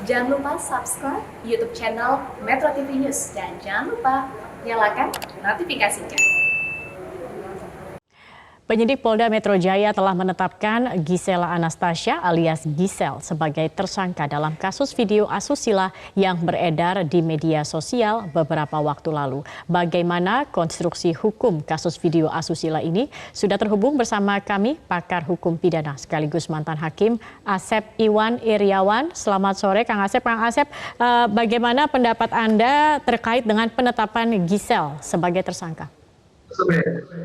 Jangan lupa subscribe YouTube channel Metro TV News dan jangan lupa nyalakan notifikasinya. Penyidik Polda Metro Jaya telah menetapkan Gisela Anastasia alias Gisel sebagai tersangka dalam kasus video asusila yang beredar di media sosial beberapa waktu lalu. Bagaimana konstruksi hukum kasus video asusila ini? Sudah terhubung bersama kami pakar hukum pidana sekaligus mantan hakim Asep Iwan Iriawan. Selamat sore Kang Asep. Kang Asep, bagaimana pendapat Anda terkait dengan penetapan Gisel sebagai tersangka?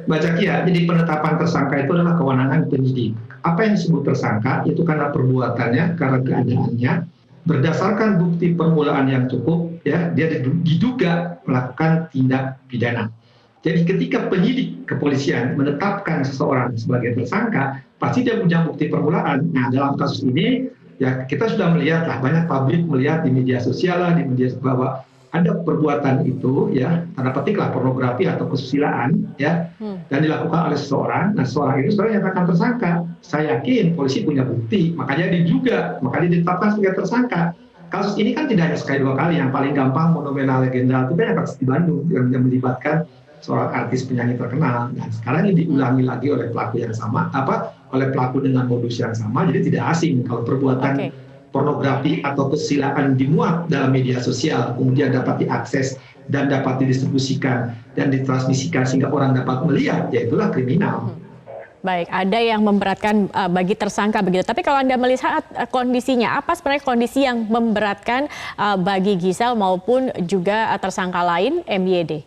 Mbak Zakia, jadi penetapan tersangka itu adalah kewenangan penyidik. Apa yang disebut tersangka itu karena perbuatannya, karena keadaannya, berdasarkan bukti permulaan yang cukup, ya dia diduga melakukan tindak pidana. Jadi ketika penyidik kepolisian menetapkan seseorang sebagai tersangka, pasti dia punya bukti permulaan. Nah, dalam kasus ini, ya kita sudah melihat lah, banyak publik melihat di media sosial lah, di media bahwa ada perbuatan itu, ya tanda petik lah pornografi atau kesusilaan, ya, dan dilakukan oleh seseorang. Nah, seseorang itu sebenarnya nyatakan tersangka. Saya yakin polisi punya bukti, makanya diduga, makanya ditetapkan sebagai tersangka. Kasus ini kan tidak hanya sekali dua kali. Yang paling gampang monumental legendal itu kan kasus di Bandung yang melibatkan seorang artis penyanyi terkenal. Dan sekarang ini diulangi lagi oleh pelaku yang sama, oleh pelaku dengan modus yang sama. Jadi tidak asing kalau perbuatan pornografi atau kesusilaan dimuat dalam media sosial, kemudian dapat diakses dan dapat didistribusikan dan ditransmisikan sehingga orang dapat melihat, ya itulah kriminal. Baik, ada yang memberatkan bagi tersangka begitu. Tapi kalau Anda melihat kondisinya, apa sebenarnya kondisi yang memberatkan bagi Gisel maupun juga tersangka lain MYD?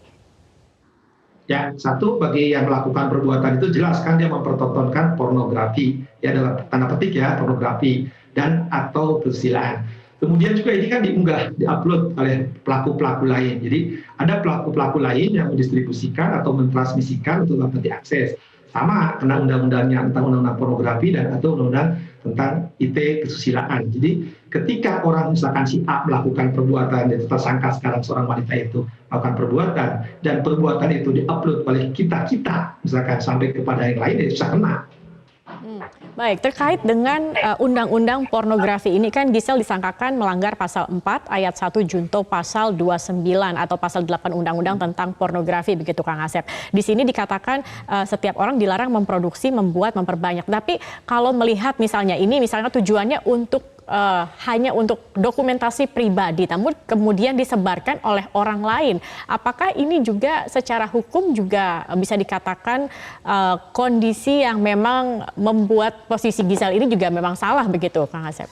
Ya, satu bagi yang melakukan perbuatan itu jelas kan dia mempertontonkan pornografi, ya dalam tanda petik ya pornografi dan atau kesusilaan. Kemudian juga ini kan diunggah, diupload oleh pelaku-pelaku lain. Jadi ada pelaku-pelaku lain yang mendistribusikan atau mentransmisikan untuk dapat diakses. Sama kena undang-undangnya tentang undang-undang pornografi dan atau undang-undang tentang IT kesusilaan. Jadi ketika orang misalkan si A melakukan perbuatan dan tersangka sekarang seorang wanita itu melakukan perbuatan dan perbuatan itu diupload oleh kita misalkan sampai kepada yang lain, ya bisa kena. Baik, terkait dengan undang-undang pornografi ini kan Gisel disangkakan melanggar pasal 4 ayat 1 junto pasal 29 atau pasal 8 undang-undang tentang pornografi begitu Kang Asep. Di sini dikatakan setiap orang dilarang memproduksi, membuat, memperbanyak. Tapi kalau melihat misalnya ini misalnya tujuannya untuk hanya untuk dokumentasi pribadi, namun kemudian disebarkan oleh orang lain. Apakah ini juga secara hukum juga bisa dikatakan kondisi yang memang membuat posisi Gisel ini juga memang salah begitu, Kang Asep?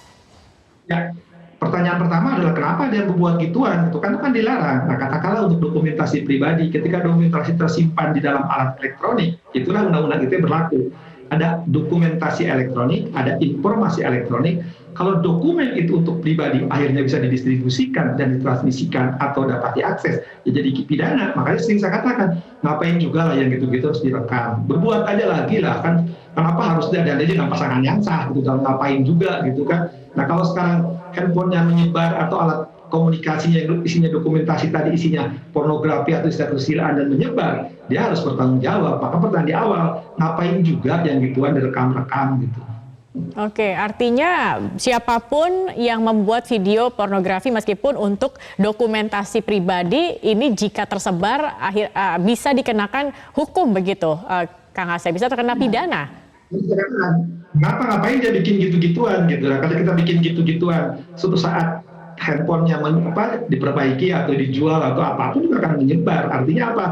Ya, pertanyaan pertama adalah kenapa dia membuat gituan? Itu kan dilarang. Nah, katakanlah untuk dokumentasi pribadi, ketika dokumentasi tersimpan di dalam alat elektronik, itulah undang-undang itu berlaku. Ada dokumentasi elektronik, ada informasi elektronik. Kalau dokumen itu untuk pribadi akhirnya bisa didistribusikan dan ditransmisikan atau dapat diakses, ya jadi pidana. Makanya sering saya katakan, ngapain juga lah yang gitu-gitu harus direkam. Berbuat aja lagi lah kan. Kenapa harus ada dengan pasangan yang sah gitu, ngapain juga gitu kan. Nah, kalau sekarang handphonenya menyebar atau alat komunikasinya yang isinya dokumentasi tadi isinya pornografi atau istilah kesusilaan dan menyebar, dia harus bertanggung jawab. Maka pertanyaan di awal, ngapain juga yang gituan direkam-rekam gitu. Oke, artinya siapapun yang membuat video pornografi meskipun untuk dokumentasi pribadi ini jika tersebar bisa dikenakan hukum begitu, Kang Asep, bisa terkena pidana. Ngapain dia bikin gitu-gituan gitu. Nah, kalau kita bikin gitu-gituan suatu saat handphonenya diperbaiki atau dijual atau apapun juga akan menyebar. Artinya apa?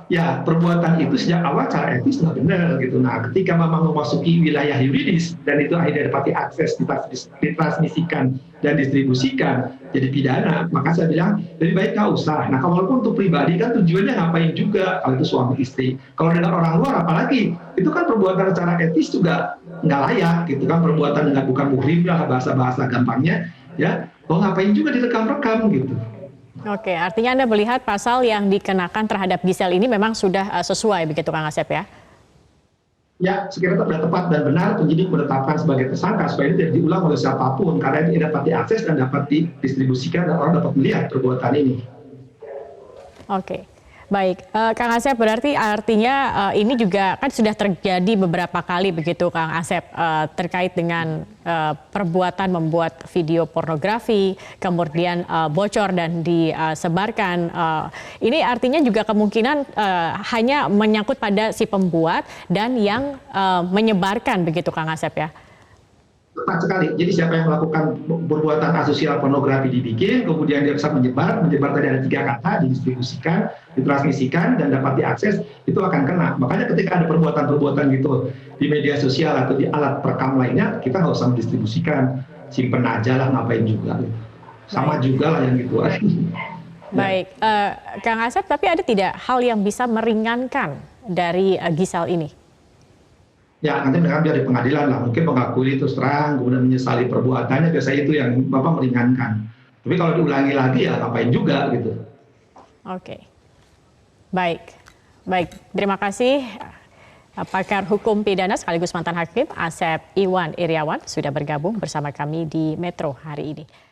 Ya, perbuatan itu sejak awal cara etis nggak benar gitu. Nah, ketika memang memasuki wilayah yuridis dan itu akhirnya dapat diakses, ditransmisikan dan distribusikan jadi pidana, maka saya bilang lebih baik nggak usah. Nah, walaupun untuk pribadi kan tujuannya ngapain juga kalau itu suami istri. Kalau dengan orang luar apalagi itu kan perbuatan secara etis juga nggak layak gitu kan, perbuatan dengan bukan muhrim lah bahasa-bahasa gampangnya ya. Oh, ngapain juga direkam-rekam gitu. Oke, artinya Anda melihat pasal yang dikenakan terhadap Gisel ini memang sudah sesuai begitu Kang Asep ya? Ya, sekiranya sudah tepat dan benar penyidik menetapkan sebagai tersangka supaya ini tidak diulang oleh siapapun karena ini dapat diakses dan dapat didistribusikan dan orang dapat melihat perbuatan ini. Oke. Baik, Kang Asep, berarti artinya ini juga kan sudah terjadi beberapa kali begitu Kang Asep, terkait dengan perbuatan membuat video pornografi, kemudian bocor dan disebarkan. Ini artinya juga kemungkinan hanya menyangkut pada si pembuat dan yang menyebarkan begitu Kang Asep ya? Tepat sekali. Jadi siapa yang melakukan perbuatan asusila pornografi dibikin, kemudian dia bisa menyebar tadi ada 3 kata, didistribusikan, ditransmisikan, dan dapat diakses, itu akan kena. Makanya ketika ada perbuatan-perbuatan gitu di media sosial atau di alat perekam lainnya, kita nggak usah mendistribusikan, simpen aja lah, ngapain juga. Sama juga lah yang gitu. Baik, Kang Asep, tapi ada tidak hal yang bisa meringankan dari Gisel ini? Ya, nanti mereka biar di pengadilan lah, mungkin mengakui terus terang, kemudian menyesali perbuatannya, biasanya itu yang Bapak meringankan. Tapi kalau diulangi lagi ya ngapain juga gitu. Oke, baik. Terima kasih pakar hukum pidana sekaligus mantan hakim Asep Iwan Iriawan sudah bergabung bersama kami di Metro hari ini.